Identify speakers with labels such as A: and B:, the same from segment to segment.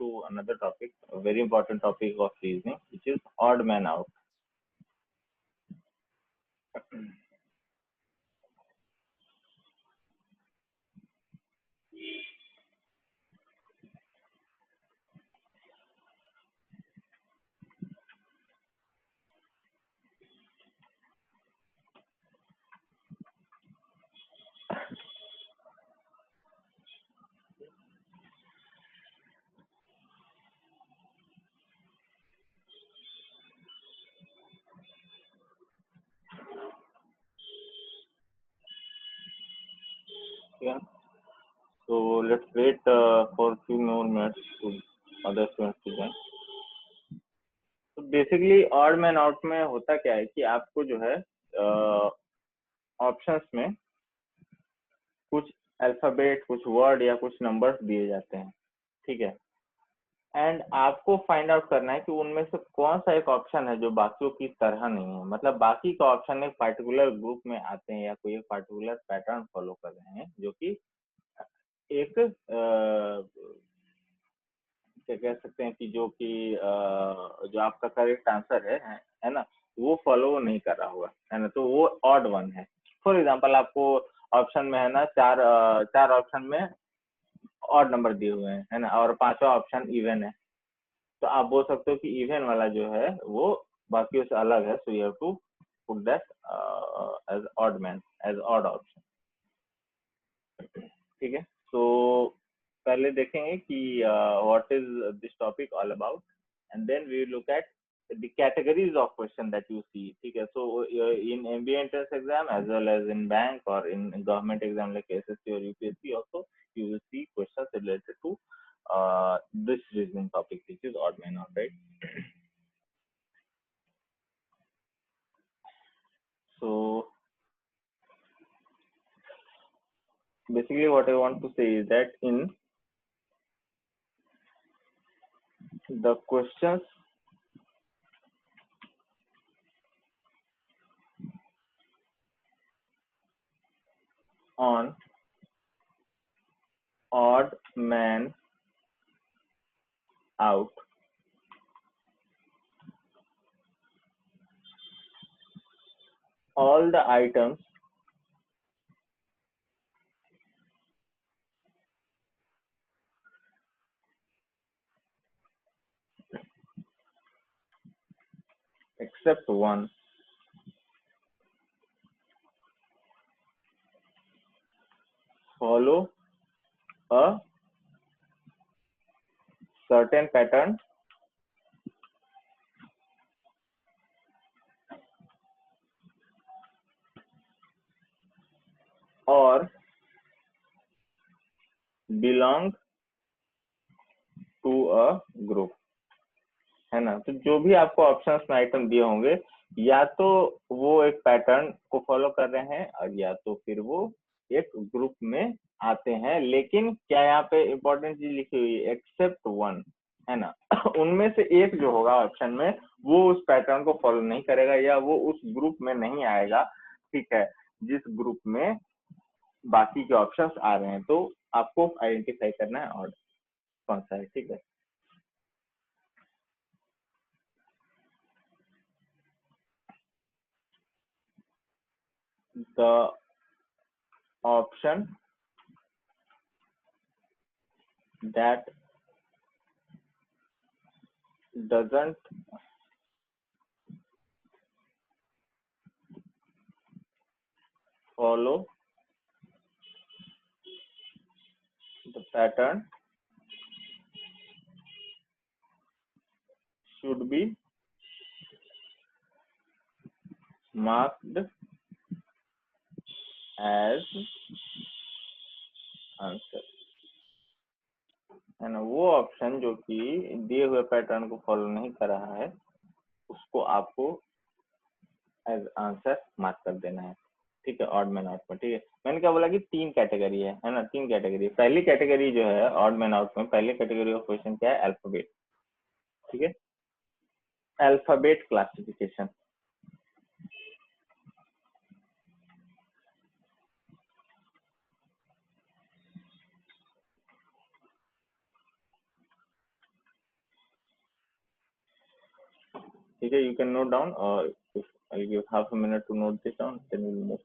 A: to another topic, a very important topic of reasoning, which is odd man out. Yeah. So let's wait for a few more minutes to other students to join. तो basically odd man out में होता क्या है कि आपको जो है options में कुछ अल्फाबेट, कुछ वर्ड या कुछ नंबर्स दिए जाते हैं, ठीक है। एंड आपको फाइंड आउट करना है कि उनमें से कौन सा एक ऑप्शन है जो बाकियों की तरह नहीं है, मतलब बाकी का ऑप्शन एक पर्टिकुलर ग्रुप में आते हैं या कोई एक पर्टिकुलर पैटर्न फॉलो कर रहे हैं जो कि एक क्या कह सकते हैं कि जो कि जो आपका करेक्ट आंसर है ना, वो फॉलो नहीं कर रहा होगा, है ना, तो वो ऑड वन है। फॉर एग्जांपल आपको ऑप्शन में है ना चार ऑप्शन में ऑड नंबर दिए हुए हैं, है ना, और पांचवा ऑप्शन इवन है, तो आप बोल सकते हो कि इवन वाला जो है वो बाकियों से अलग है, so you have to put that as odd man, as odd option, ठीक है। तो पहले देखेंगे कि what is this topic all about, and then we look at the categories of question that you see, ठीक है। so in MBA entrance exam as well as in bank or in government exam like SSC or UPSC also you will see questions related to this reasoning topic, which is odd man out, right? So basically what I want to say is that in the questions on odd man out, all the items except one follow a certain pattern or belong to a group, है ना। तो जो भी आपको options में item दिए होंगे या तो वो एक पैटर्न को फॉलो कर रहे हैं और या तो फिर वो एक ग्रुप में आते हैं, लेकिन क्या यहाँ पे इम्पोर्टेंट चीज लिखी हुई है, एक्सेप्ट वन, है ना। उनमें से एक जो होगा ऑप्शन में वो उस पैटर्न को फॉलो नहीं करेगा या वो उस ग्रुप में नहीं आएगा, ठीक है, जिस ग्रुप में बाकी के ऑप्शंस आ रहे हैं। तो आपको आइडेंटिफाई करना है और कौन सा है, ठीक है। The option that doesn't follow the pattern should be marked as answer, है ना। वो ऑप्शन जो कि दिए हुए पैटर्न को फॉलो नहीं कर रहा है उसको आपको एज आंसर मार्क कर देना है, ठीक है, ऑड मैन आउट में, ठीक है। मैंने क्या बोला कि तीन कैटेगरी है ना, तीन कैटेगरी। पहली कैटेगरी जो है ऑड मैन आउट में, पहली कैटेगरी ऑफ क्वेश्चन क्या है, अल्फाबेट, ठीक है, अल्फाबेट क्लासिफिकेशन। ठीक है, you can note down, or if I'll give half a minute to note this down, then we'll move.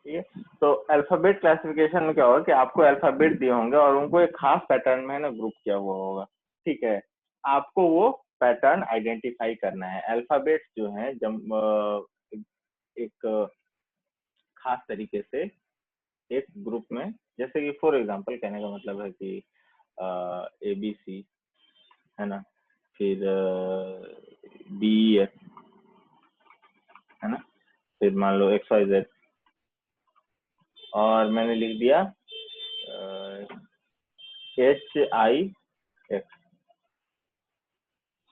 A: ठीक है, तो अल्फाबेट क्लासिफिकेशन में क्या होगा कि आपको अल्फाबेट दिए होंगे और उनको एक खास पैटर्न में ना ग्रुप किया हुआ होगा। ठीक है, आपको वो पैटर्न आइडेंटिफाई करना है। अल्फाबेट्स जो है जब एक खास तरीके से एक ग्रुप में, जैसे कि फॉर एग्जांपल कहने का मतलब है कि ABC है ना, फिर DEF है ना, फिर मान लो XYZ, और मैंने लिख दिया HIX।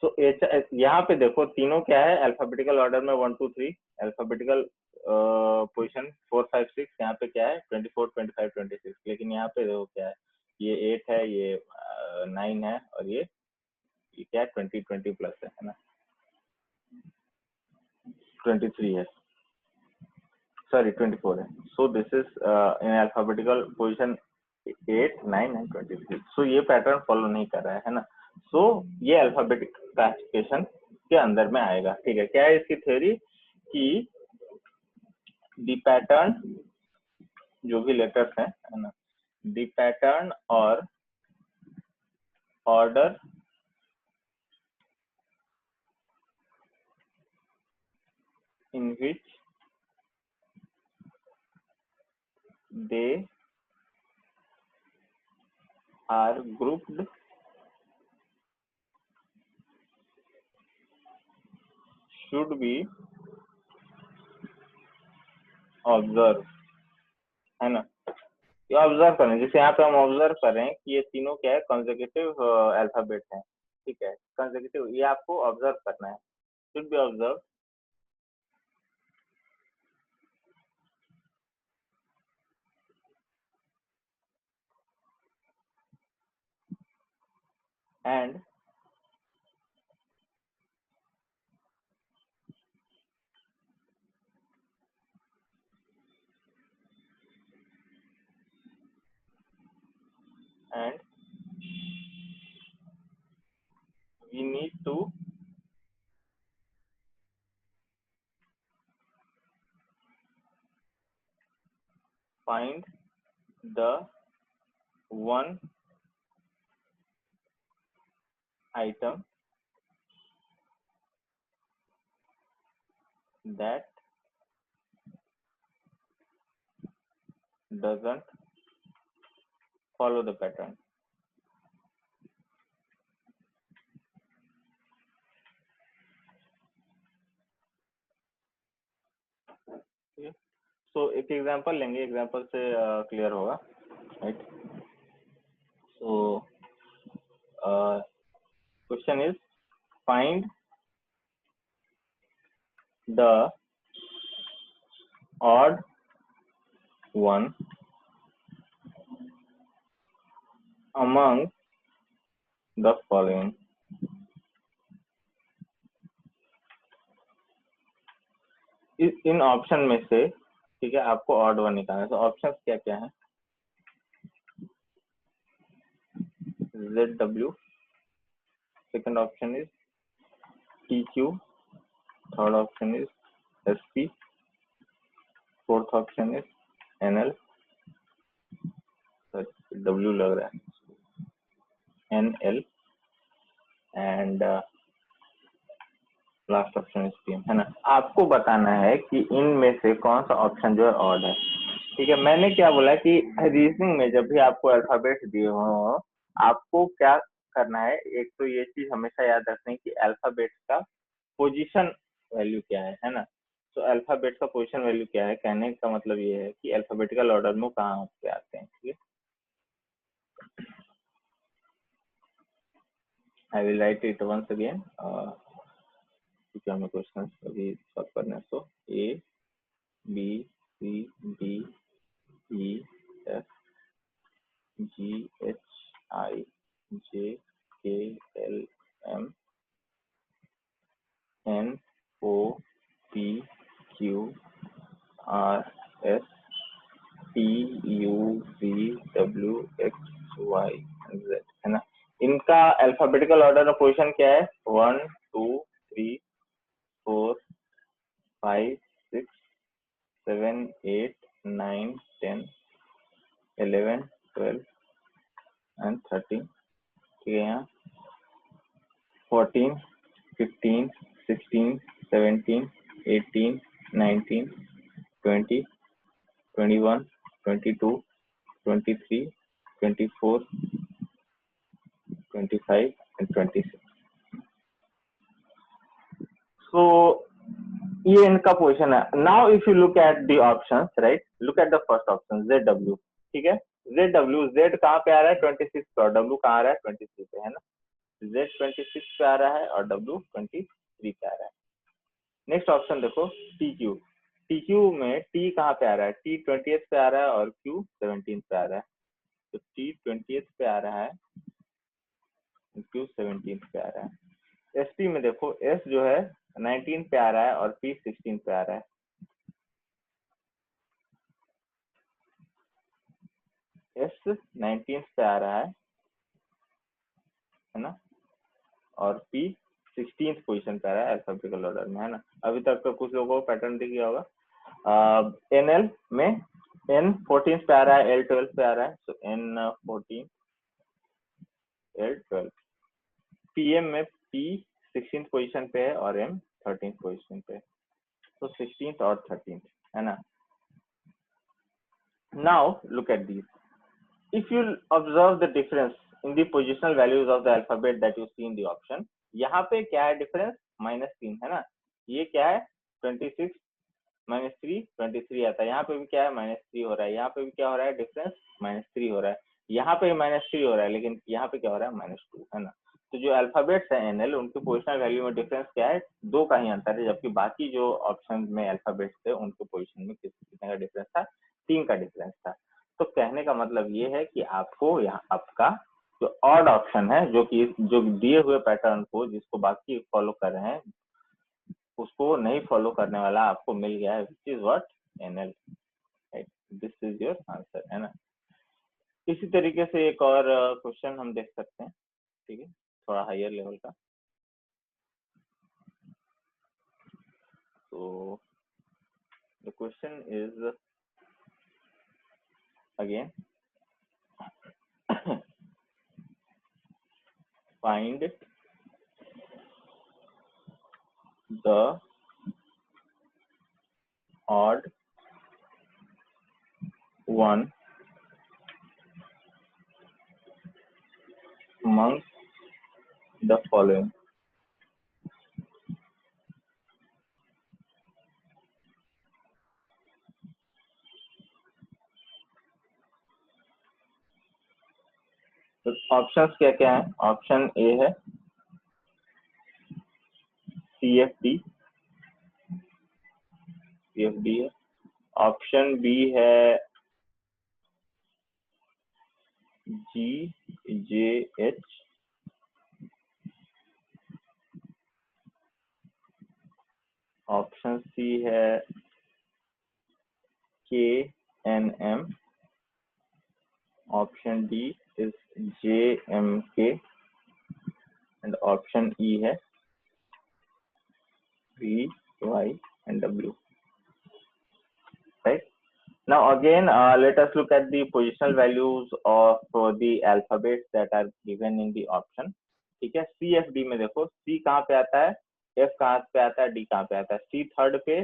A: सो यहाँ पे देखो तीनों क्या है, अल्फाबेटिकल ऑर्डर में 1 2 3, अल्फाबेटिकल पोजीशन 4 5 6, यहाँ पे क्या है 24 25 26, लेकिन यहाँ पे देखो क्या है, ये 8 है, ये 9 है, और ये क्या है 20 20 प्लस है ना, 23 है, सॉरी 24 है। So this is in alphabetical position 8 9 and 23। सो ये पैटर्न फॉलो नहीं कर रहा है ना, सो ये अल्फाबेटिक क्लासिफिकेशन के अंदर में आएगा। ठीक है, क्या है इसकी थ्योरी कि दी पैटर्न, जो भी लेटर्स है ना, दी पैटर्न और order in which they are grouped should be observe, है ना। ये ऑब्जर्व करें, जैसे यहाँ पे हम ऑब्जर्व कर रहे हैं कि ये तीनों क्या है, कंसेक्यूटिव अल्फाबेट हैं। ठीक है, कंसेक्यूटिव, ये आपको ऑब्जर्व करना है, should be observe, and and we need to find the one item that doesn't follow the pattern. So एक एग्जांपल लेंगे, एग्जांपल से क्लियर होगा, right. So question is find the odd one among the following। इन option में से, ठीक है, आपको ऑड वन निकालना है। तो ऑप्शन क्या क्या है, ZW, second option is TQ, third option is SP, fourth option is NL, W लग रहा है, NL, and last option is PM, है ना। आपको बताना है कि इनमें से कौन सा ऑप्शन जो है ऑड है। ठीक है, मैंने क्या बोला कि रीजनिंग में जब भी आपको अल्फाबेट दिए हो, आपको क्या करना है, एक तो ये चीज हमेशा याद रखनी है कि अल्फाबेट का पोजीशन वैल्यू क्या है ना। तो अल्फाबेट का पोजीशन वैल्यू क्या है, कहने का मतलब ये है कि अल्फाबेटिकल ऑर्डर में कहाँ पे आते हैं। ठीक है, I will write it once again, क्योंकि हमें क्वेश्चन अभी सॉल्व करना है। सो ABCDEFGHIJKLMNOP अल्फाबेटिकल ऑर्डर में पोजीशन क्या है? 1 2 3 4 5 6 7 8 9 10 11 12 एंड 13, ठीक है। यहाँ 14 15 16 17 18 19 20 21 22 23 24 25 and 26। so ये इनका पोजीशन है। Now if you look at the options, right, look at the first option ZW, ठीक है। ZW, Z कहाँ पे आ रहा है? 26 पे, और W कहाँ आ रहा है? 23 पे, है ना। Z 26 पे आ रहा है और W 23 पे आ रहा है। नेक्स्ट ऑप्शन देखो TQ। TQ में T कहाँ पे आ रहा है? T 20th पे आ रहा है और Q 17 पे आ रहा है। तो T 20th पे आ रहा है, Q 17 पे आ रहा है। SP में देखो S जो है 19 पे आ रहा है और P 16 पे आ रहा है। S 19 पे आ रहा है ना, और P 16th पोजीशन पे आ रहा है अल्फाबेटिकल ऑर्डर में, है ना। अभी तक तो कुछ लोगों को पैटर्न दिख गया होगा। NL में N 14 पे आ रहा है, L 12 पे आ रहा है, तो N 14 L 12। PM में P 16th पोजीशन पे है और M 13th पोजीशन पे है, तो 16th और 13th, है ना। Now look at these. If you observe the difference in the positional values of the alphabet that you see in the option, यहाँ पे क्या है डिफरेंस? -3, है ना। ये क्या है? 26 -3 23 आता है। यहाँ पे भी क्या है? -3 हो रहा है। यहाँ पे भी क्या हो रहा है? डिफरेंस -3 हो रहा है। यहाँ पे -3 हो रहा है, लेकिन यहाँ पे क्या हो रहा है? -2, है ना। तो जो अल्फाबेट्स है NL, उनके पोजिशनल वैल्यू में डिफरेंस क्या है? 2 का ही अंतर है, जबकि बाकी जो ऑप्शन में अल्फाबेट्स थे उनके पोजिशन में कितने का डिफरेंस था? 3 का डिफरेंस था। तो कहने का मतलब ये है कि आपको यहाँ आपका जो ऑड ऑप्शन है, जो दिए हुए पैटर्न को जिसको बाकी फॉलो कर रहे हैं उसको नहीं फॉलो करने वाला आपको मिल गया है, which is what? NL, right. This is your answer, है ना। इसी तरीके से एक और क्वेश्चन हम देख सकते हैं, ठीक है, थोड़ा हायर लेवल का। तो the question is again find the odd one among the following। तो ऑप्शंस क्या क्या है? ऑप्शन ए है CFD है। ऑप्शन बी है GJH। ऑप्शन सी है KNM। Option D is JMK and option E है VY and W, right? Now again, let us look at the positional values of the alphabets that are given in the option, ठीक है। CFD में देखो C कहाँ पे आता है, F कहाँ पे आता है, D कहाँ पे आता है। C 3rd पे,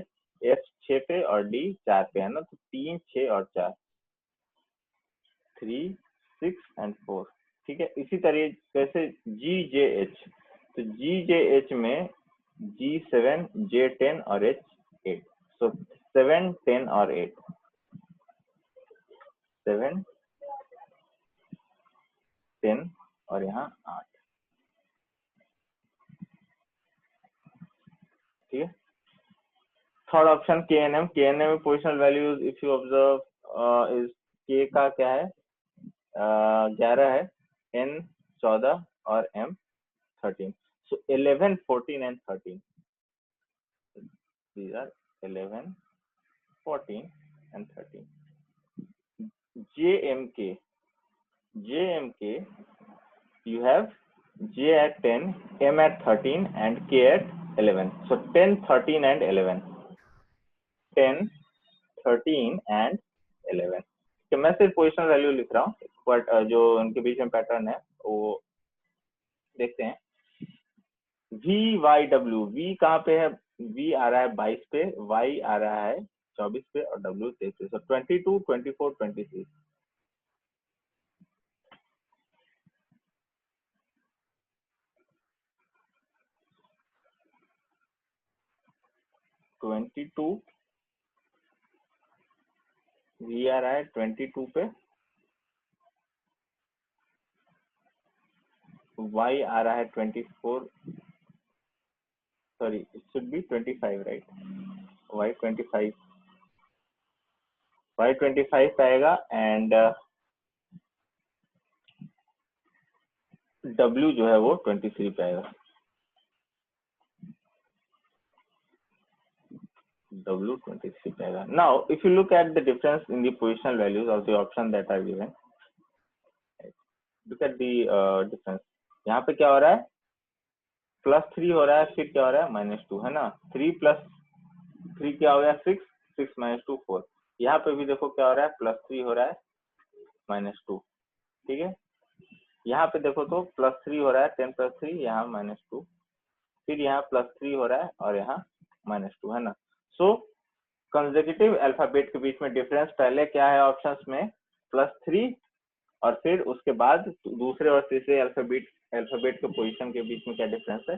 A: F 6 पे और D 4 पे, है ना। तो 3 6 और 4, 3 6 and 4, ठीक है। इसी तरीके से GJH, तो GJH में G7 J10 और H8, so 7 10 और 8, 7 10 और यहाँ 8, ठीक है। थर्ड ऑप्शन KNM में positional values if you observe is K का क्या है? 11 है, N 14 और M 13, so 11 14 and 13, these are 11 14 and 13। JMK you have J at 10, M at 13, and K at 11. So 10, 13, and 11. 10, 13, and 11. तो मैं सिर्फ पोजिशनल वैल्यू लिख रहा हूँ, बट जो उनके बीच में पैटर्न है वो देखते हैं। VYW, V कहाँ पे है? V आ रहा है 22 पे, Y आ रहा है 24 पे और W 23 पे। So 22, 24, 23। 22 V आ रहा है 22 पे, Y आ रहा है 24, sorry, it should be 25, right? Y 25, Y 25 पे आएगा एंड W जो है वो 23 पे आएगा। W 23 पे आएगा। Now, if you look at the difference in the positional values of the option that are given, look at the difference। यहाँ पे क्या हो रहा है? +3 हो रहा है, फिर क्या हो रहा है? -2, है ना? 3 + 3 क्या हो गया? 6, 6 - 2 4। यहाँ पे भी देखो क्या हो रहा है? +3 हो रहा है, -2, ठीक है। यहाँ पे देखो तो +3 हो रहा है, 10 + 3, यहाँ -2, फिर यहाँ +3 हो रहा है और यहाँ -2, है ना। सो कंसेक्यूटिव अल्फाबेट के बीच में डिफरेंस पहले क्या है ऑप्शंस में? +3, और फिर उसके बाद दूसरे और तीसरे अल्फाबेट के पोजीशन के बीच में क्या डिफरेंस है?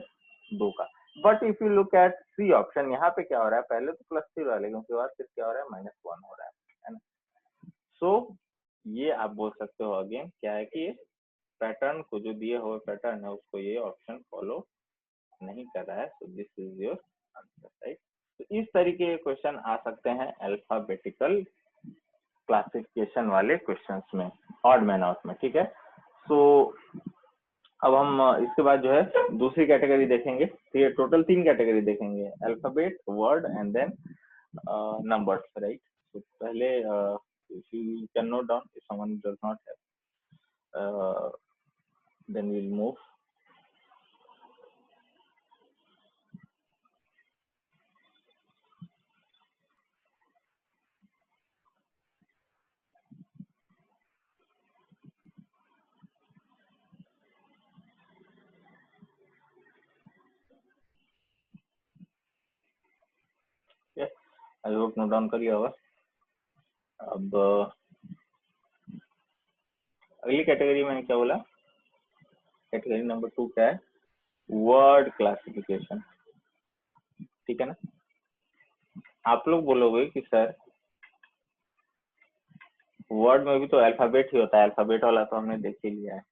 A: 2 का। But if you look at C option, यहाँ पे क्या हो रहा है? पहले तो +3 हो रहा है, लेकिन उसके बाद फिर क्या हो रहा है? -1 हो रहा है ना। सो ये आप बोल सकते हो अगेन क्या है कि पैटर्न को जो दिए हुए पैटर्न है उसको ये ऑप्शन फॉलो नहीं कर रहा है। So this is your answer, right. तो इस तरीके के क्वेश्चन आ सकते हैं अल्फाबेटिकल क्लासिफिकेशन वाले क्वेश्चंस में, ऑड मैन आउट में, ठीक है। सो अब हम इसके बाद जो है दूसरी कैटेगरी देखेंगे। तो ये टोटल 3 कैटेगरी देखेंगे, alphabet, word and then numbers, right. तो पहले if you can note down, if someone does not have, then we'll move। I hope note down कर लिया होगा। अब अगली कैटेगरी मैंने क्या बोला? कैटेगरी नंबर 2 क्या है? वर्ड क्लासिफिकेशन, ठीक है ना। आप लोग बोलोगे कि सर वर्ड में भी तो अल्फाबेट ही होता है, अल्फाबेट वाला तो हमने देख ही लिया है।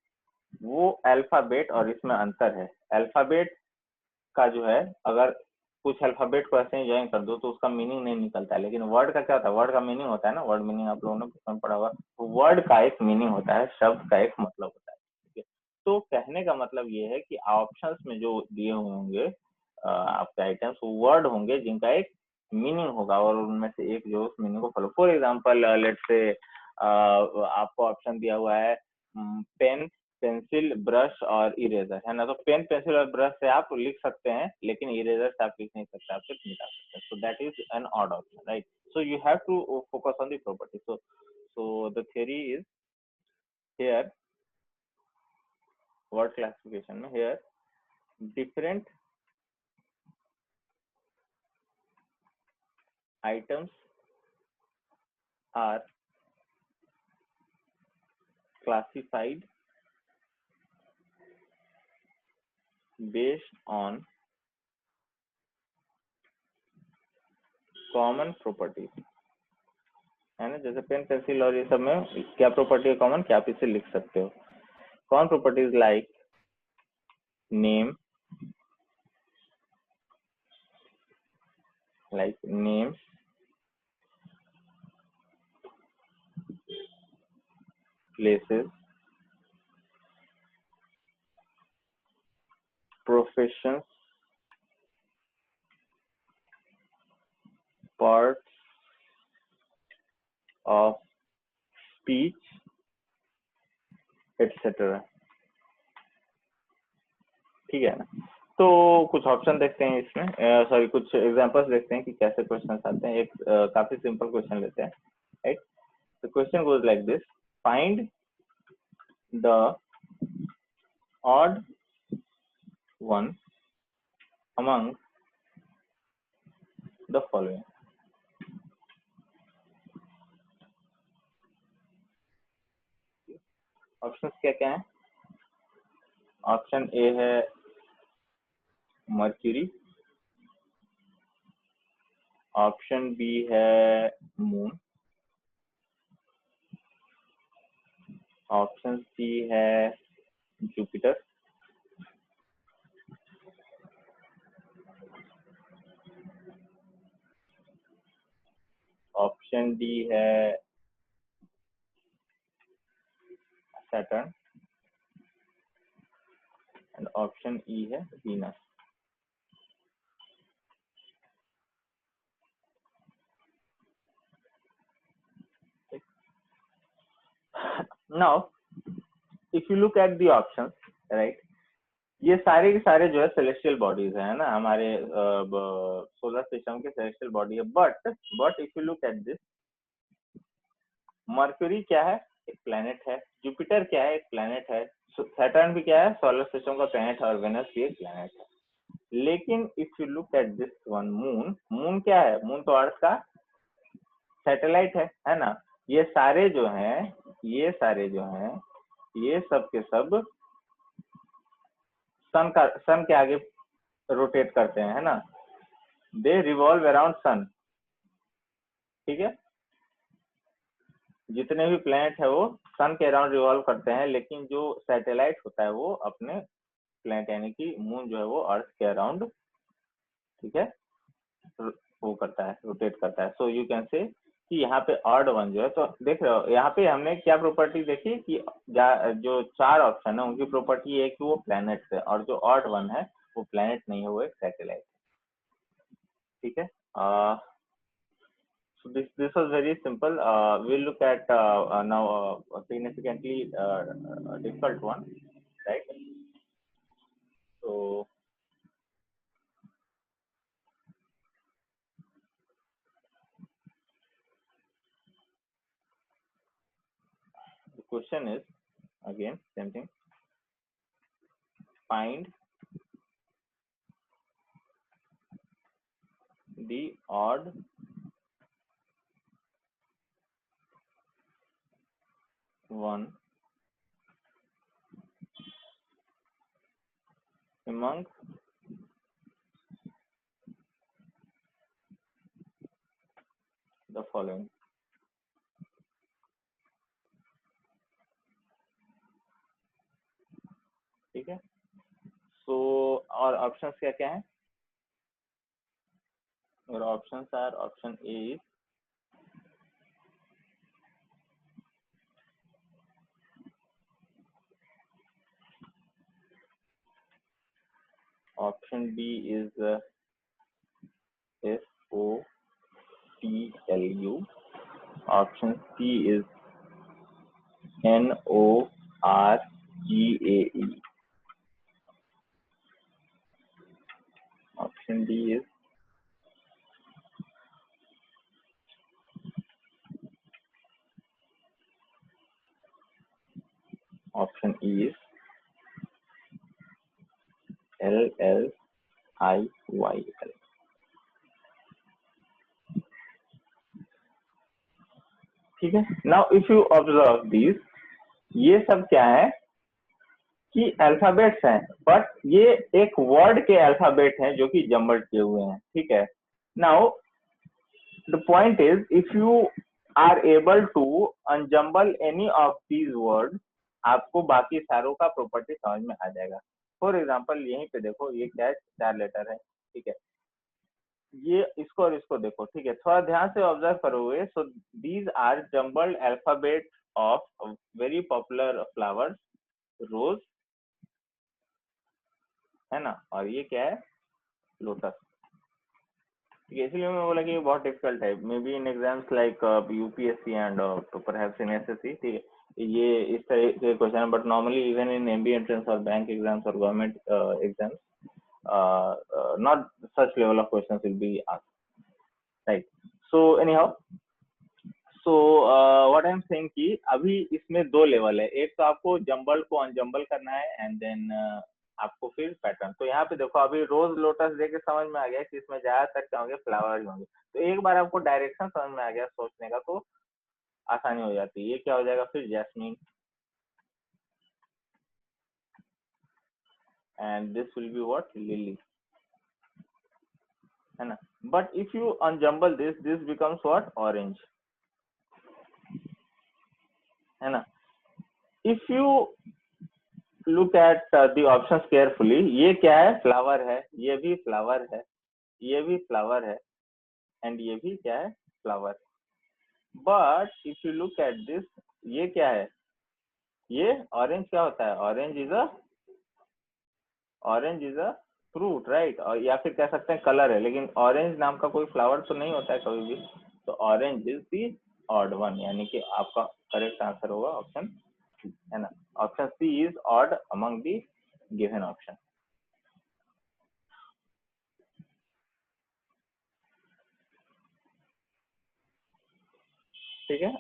A: वो अल्फाबेट और इसमें अंतर है। अल्फाबेट का जो है अगर कुछ अल्फाबेट को ऐसे ही ज्वाइन कर दो तो उसका मीनिंग नहीं निकलता है, लेकिन वर्ड का क्या होता है? वर्ड का मीनिंग होता है ना, वर्ड मीनिंग आप लोगों ने पुस्तक पढ़ा हुआ। वर्ड का एक मीनिंग होता है, शब्द का एक मतलब होता है, ठीक है। तो कहने का मतलब ये है कि ऑप्शंस में जो दिए हुए होंगे आपके आइटम्स, वो वर्ड होंगे जिनका एक मीनिंग होगा और उनमें से एक जो उस मीनिंग को फॉलो। फॉर एग्जाम्पल लेट से आपको ऑप्शन दिया हुआ है पेन, पेंसिल, ब्रश और इरेजर, है ना। तो पेन, पेंसिल और ब्रश से आप लिख सकते हैं, लेकिन इरेजर से आप लिख नहीं सकते, आप सिर्फ मिटा सकते हैं। So that is an odd option, right. So you have to focus on the property. So the theory is here, word classification में here different items are classified based on common properties, है ना। जैसे pen, pencil और ये सब में क्या property है कॉमन, क्या आप इसे लिख सकते हो। Common properties like name, places, professions, parts of speech, etc. ठीक है ना। तो कुछ ऑप्शन देखते हैं इसमें, सॉरी कुछ एग्जांपल्स देखते हैं कि कैसे क्वेश्चन आते हैं। एक काफी सिंपल क्वेश्चन लेते हैं, right. The question goes like this, find the odd one among the following. Option क्या क्या है? ऑप्शन ए है मर्क्यूरी, ऑप्शन बी है मून, ऑप्शन सी है जुपिटर, ऑप्शन डी है सैटर्न, एंड ऑप्शन ई है Venus. Now if you look at the option, right, ये सारे के सारे जो है सेलेस्टियल बॉडीज है ना, हमारे सोलर सिस्टम के सेलेस्टियल बॉडी है। But if you look at this, mercury क्या है? एक प्लेनेट है। जुपिटर क्या है? एक प्लेनेट है। सैटर्न भी क्या है? सोलर सिस्टम का प्लेनेट है। और वेनस भी एक प्लेनेट है। लेकिन if you look at this one, moon, moon क्या है? मून तो अर्थ का सैटेलाइट है ना। ये सारे जो हैं, ये सारे जो हैं, ये सब के सब सन के आगे रोटेट करते हैं, है ना। दे रिवॉल्व अराउंड सन, ठीक है। जितने भी प्लैनेट है वो सन के अराउंड रिवॉल्व करते हैं, लेकिन जो सैटेलाइट होता है वो अपने प्लैनेट यानी कि मून जो है वो अर्थ के अराउंड, ठीक है, वो करता है, रोटेट करता है। सो यू कैन से कि यहाँ पे ऑड वन जो है, तो देख रहे हो यहाँ पे हमने क्या प्रॉपर्टी देखी कि जो चार ऑप्शन है उनकी प्रॉपर्टी है कि वो प्लैनेट है, और जो ऑड वन है वो प्लैनेट नहीं है, वो एक सैटेलाइट, ठीक है। So this was very simple. We'll look at now a significantly difficult one, right? So the question is again same thing. Find the odd one among the following. ठीक है। So और options क्या क्या है? और options are, option A is option B is SOTLU, option C is NORGAE, option D is option E is LLIYL. ठीक है। Now if you observe this, ये सब क्या है कि अल्फाबेट्स हैं, बट ये एक वर्ड के अल्फाबेट हैं जो कि जम्बल्ड किए हुए हैं, ठीक है। Now the point is if you are able to unjumble any of these word, आपको बाकी सारों का प्रॉपर्टी समझ में आ जाएगा। फॉर एग्जाम्पल यहीं पे देखो, ये क्या है? 4 लेटर है, ठीक है। ये इसको और इसको देखो, ठीक है, थोड़ा ध्यान से ऑब्जर्व करोगे। So these are jumbled alphabet of very popular flowers, rose, है ना। और ये क्या है? लोटस, ठीक है। इसलिए मैं बोला कि ये बहुत डिफिकल्ट है, may be in exams like UPSC and perhaps in SSC, ठीक है। ये इस तरह के क्वेश्चन है, but normally even in MB entrance और बैंक एग्जाम्स और government exams, not such level of questions will be asked, right? So anyhow, so what I'm saying कि अभी इसमें दो लेवल है, एक तो आपको जंबल को अनजंबल करना है एंड देन आपको फिर पैटर्न। तो यहाँ पे देखो अभी रोज लोटस देख के समझ में आ गया कि इसमें ज्यादातर क्या होंगे, फ्लावर होंगे। तो एक बार आपको डायरेक्शन समझ में आ गया सोचने का तो आसानी हो जाती है। ये क्या हो जाएगा फिर, jasmine, and this will be what, lily, है ना। But if you unjumble this, this becomes what, orange, है ना। If you look at the options carefully, ये क्या है, फ्लावर है, ये भी फ्लावर है, ये भी फ्लावर है, एंड ये भी क्या है, flower. But if you look at this, ये क्या है, ये ऑरेंज क्या होता है, orange is a fruit, right. और या फिर कह सकते हैं कलर है, लेकिन ऑरेंज नाम का कोई फ्लावर तो नहीं होता है कभी भी। तो orange is the odd one, यानी कि आपका करेक्ट आंसर होगा ऑप्शन, है ना। Option C is odd among the given option. ठीक है।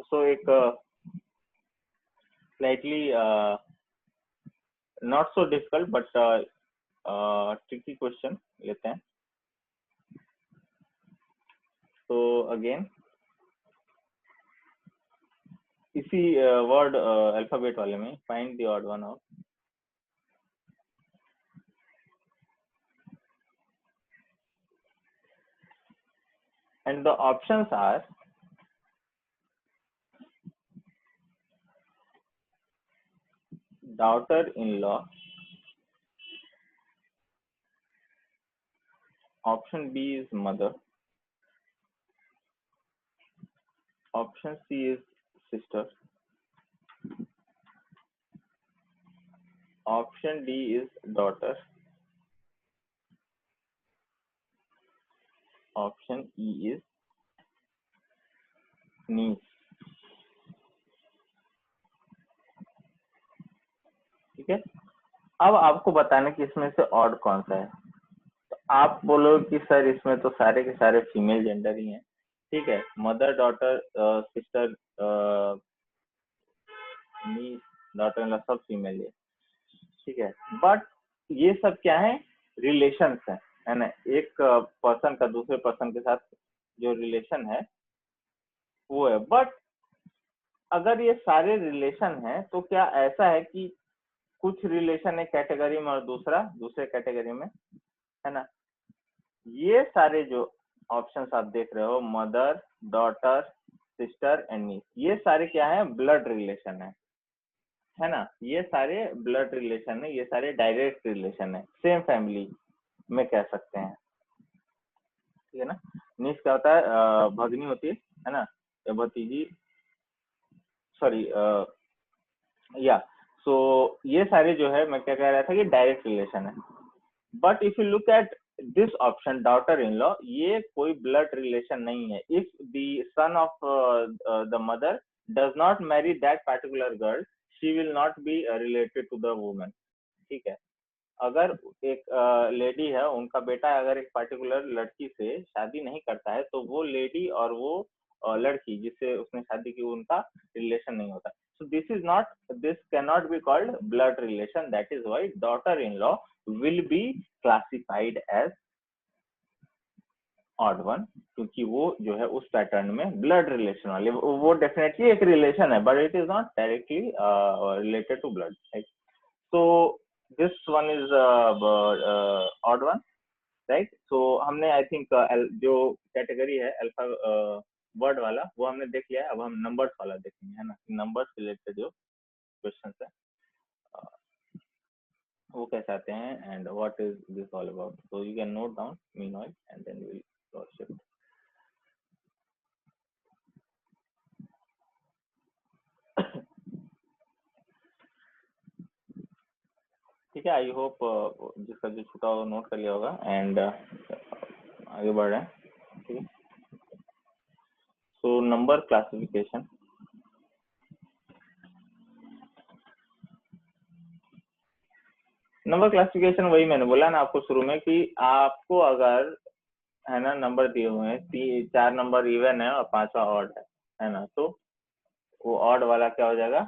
A: सो एक slightly not so difficult but tricky question लेते हैं। तो अगेन इसी वर्ड अल्फाबेट वाले में find the odd one out, and the options are daughter-in-law, option B is mother, option C is sister, option D is daughter, option E is niece। ठीक है। अब आपको बताना कि इसमें से ऑड कौन सा है। तो आप बोलो कि सर इसमें तो सारे के सारे फीमेल जेंडर ही हैं, ठीक है, mother, daughter, sister, niece, daughter in law सब फीमेल है, ठीक है। बट ये सब क्या है, रिलेशंस है ना। एक पर्सन का दूसरे पर्सन के साथ जो रिलेशन है वो है। बट अगर ये सारे रिलेशन है तो क्या ऐसा है कि कुछ रिलेशन एक कैटेगरी में और दूसरा दूसरे कैटेगरी में, है ना। ये सारे जो ऑप्शंस आप देख रहे हो, मदर, डॉटर, सिस्टर एंड नीस, ये सारे क्या है, ब्लड रिलेशन है ना। ये सारे ब्लड रिलेशन है, ये सारे डायरेक्ट रिलेशन है, सेम फैमिली में कह सकते हैं, ठीक है ना। नीस क्या होता है, भगनी होती है ना, या भतीजी, सॉरी, या। सो ये सारे जो है, मैं क्या कह रहा था कि डायरेक्ट रिलेशन है। But if you look at this option, daughter in law, ये कोई ब्लड रिलेशन नहीं है। If the son of the mother does not marry that particular girl, she will not be related to the woman, ठीक है। अगर एक lady है, उनका बेटा अगर एक पर्टिकुलर लड़की से शादी नहीं करता है तो वो लेडी और वो लड़की जिससे उसने शादी की उनका रिलेशन नहीं होता। So this can not be called blood relation. That is why daughter in law will be classified as odd one, क्योंकि वो जो है उस पैटर्न में ब्लड रिलेशन वाले, वो डेफिनेटली एक रिलेशन है but it is not directly related to blood, right. So this one is odd one, right? So हमने आई थिंक जो कैटेगरी है अल्फा वर्ड वाला वो हमने देख लिया है। अब हम नंबर्स वाला देखेंगे, है ना। नंबर्स रिलेटेड जो क्वेश्चन है वो कैसे आते हैं and what is this all about. So you can note down meanwhile and then we will shift. ठीक है, आई होप जिसका जो छूटा हो नोट कर लिया होगा एंड आगे बढ़ रहे हैं, ठीक है। So number classification, number classification वही मैंने बोला ना आपको शुरू में कि आपको अगर है ना नंबर दिए हुए हैं, 4 नंबर इवन है और 5वां ऑड है ना, तो वो ऑड वाला क्या हो जाएगा,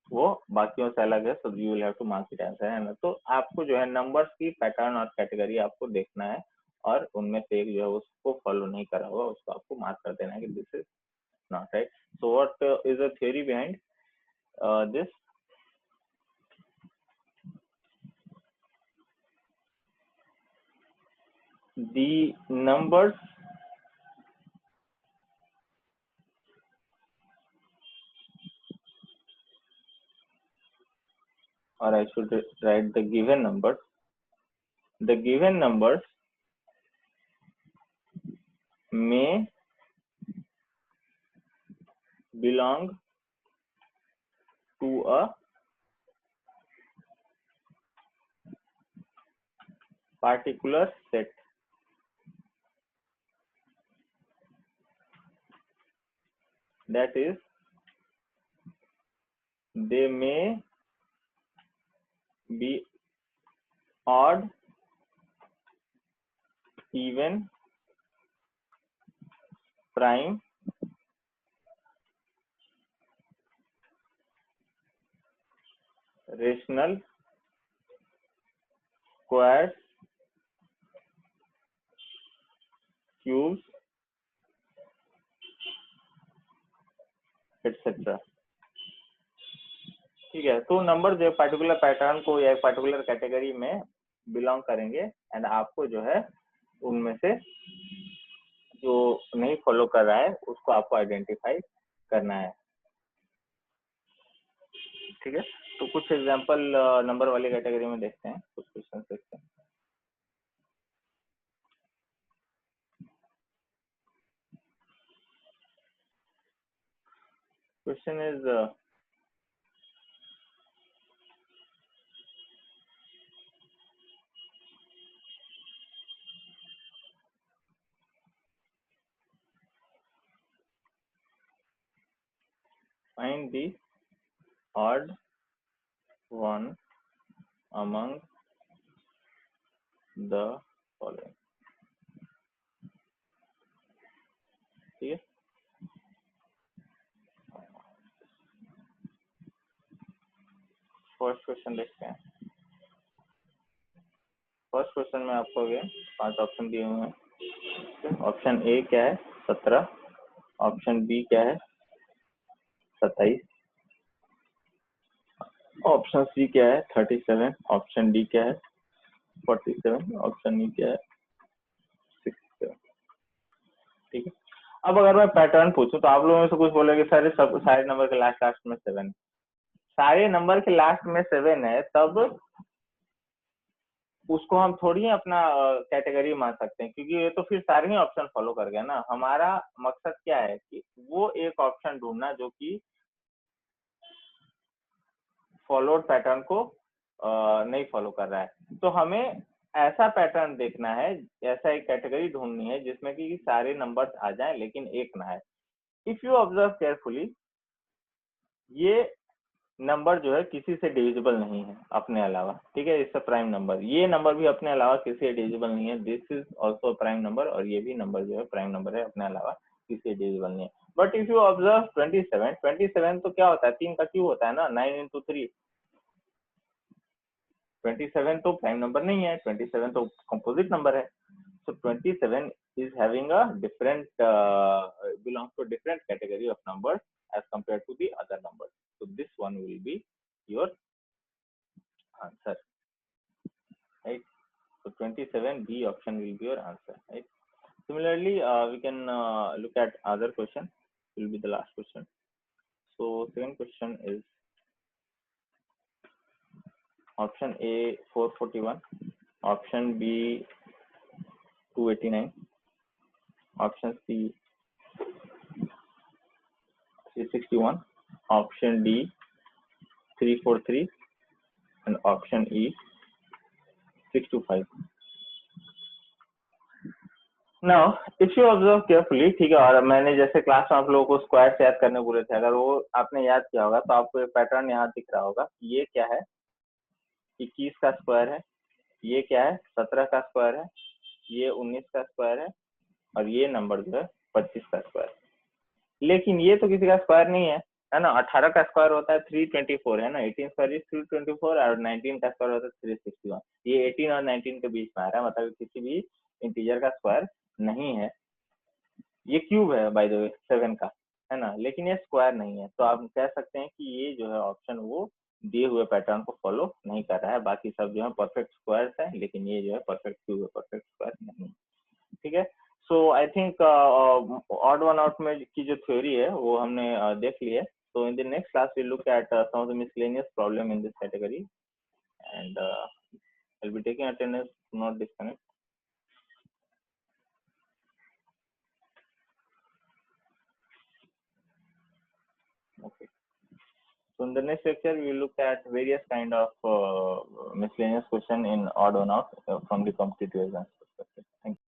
A: वो बाकियों से अलग है, so you will have to mark it answer, है ना। तो आपको जो है नंबर्स की पैटर्न और कैटेगरी आपको देखना है और उनमें से एक जो है उसको फॉलो नहीं करा हुआ उसको आपको मार्क कर देना है कि this is not right. So what is the theory behind this? The numbers or I should write the given numbers. The given numbers may belong to a particular set. That is, they may be odd, even, prime, rational, squares, cubes, etc. ठीक है, तो number जो particular pattern को या particular category में belong करेंगे and आपको जो है उनमें से जो नहीं फॉलो कर रहा है उसको आपको आइडेंटिफाई करना है। ठीक है, तो कुछ एग्जांपल नंबर वाली कैटेगरी में देखते हैं, कुछ क्वेश्चन देखते हैं। Question is find the odd one among the following। ठीक है, फर्स्ट क्वेश्चन देखते हैं। फर्स्ट क्वेश्चन में आपको अगेन 5 ऑप्शन दिए हुए हैं। ऑप्शन ए क्या है 17, ऑप्शन बी क्या है 27, ऑप्शन सी क्या है 37, ऑप्शन डी क्या है 47, ऑप्शन ई क्या है 67। ठीक है, अब अगर मैं पैटर्न पूछूं तो आप लोगों में से कुछ बोलेंगे सर सारे नंबर के लास्ट में 7, सारे नंबर के लास्ट में 7 है, तब उसको हम थोड़ी ही अपना कैटेगरी मान सकते हैं, क्योंकि ये तो फिर सारे ही ऑप्शन फॉलो कर गया ना। हमारा मकसद क्या है कि वो एक ऑप्शन ढूंढना जो कि फॉलोड पैटर्न को नहीं फॉलो कर रहा है। तो हमें ऐसा पैटर्न देखना है, ऐसा एक कैटेगरी ढूंढनी है जिसमें कि सारे नंबर्स आ जाएं लेकिन एक ना है। इफ यू ऑब्जर्व केयरफुली, ये नंबर जो है किसी से डिविजिबल नहीं है अपने अलावा। ठीक है, इसका प्राइम नंबर, ये नंबर भी अपने अलावा किसी से डिविजिबल नहीं है, this is also prime number, और ये भी नंबर जो है प्राइम नंबर है, अपने अलावा किसी से डिविजिबल नहीं है। बट इफ यू ऑब्जर्व 27 तो क्या होता है, 3 का क्यूब होता है ना, 9 into 3। 27 तो प्राइम नंबर नहीं है, 27 तो कंपोजिट नंबर है। So 27 is having a different belongs to a different category of numbers as compared to the other numbers. So this one will be your answer, right? So 27 B option will be your answer, right? Similarly, we can look at other question. Will be the last question. So second question is option A 441, option B 289, option C 361, option D 343, and option E 625. Now, if you observe carefully, ठीक है, और मैंने जैसे class में आप लोगों को square याद करने बोले थे, अगर वो आपने याद किया होगा तो आपको एक पैटर्न यहाँ दिख रहा होगा। ये क्या है, 21 का स्क्वायर है, ये क्या है 17 का स्क्वायर है, ये 19 का स्क्वायर है, और ये नंबर जो है 25 का स्क्वायर। लेकिन ये तो किसी का स्क्वायर नहीं है ना। 18 का स्क्वायर होता है 324 है ना, 18 स्क्वायर इज 324 और 19 का स्क्वायर होता है 361। ये 18 और 19 के बीच में आ रहा है, मतलब किसी भी इंटीजर का स्क्वायर नहीं है। ये क्यूब है बाय द वे 7 का, है ना, लेकिन ये स्क्वायर नहीं है। तो आप कह सकते हैं कि ये जो है ऑप्शन वो दिए हुए पैटर्न को फॉलो नहीं कर रहा है। बाकी सब जो है परफेक्ट स्क्वायर है, लेकिन ये जो है परफेक्ट क्यूब है, परफेक्ट स्क्वायर नहीं। ठीक है। So I think odd one out में की जो थ्योरी है वो हमने देख ली है। So in the next class we'll look at some of the miscellaneous problem in this category, and I'll be taking attendance. Do not disconnect. Okay. So in the next lecture we will look at various kind of miscellaneous question in odd one out from the competitive exams perspective.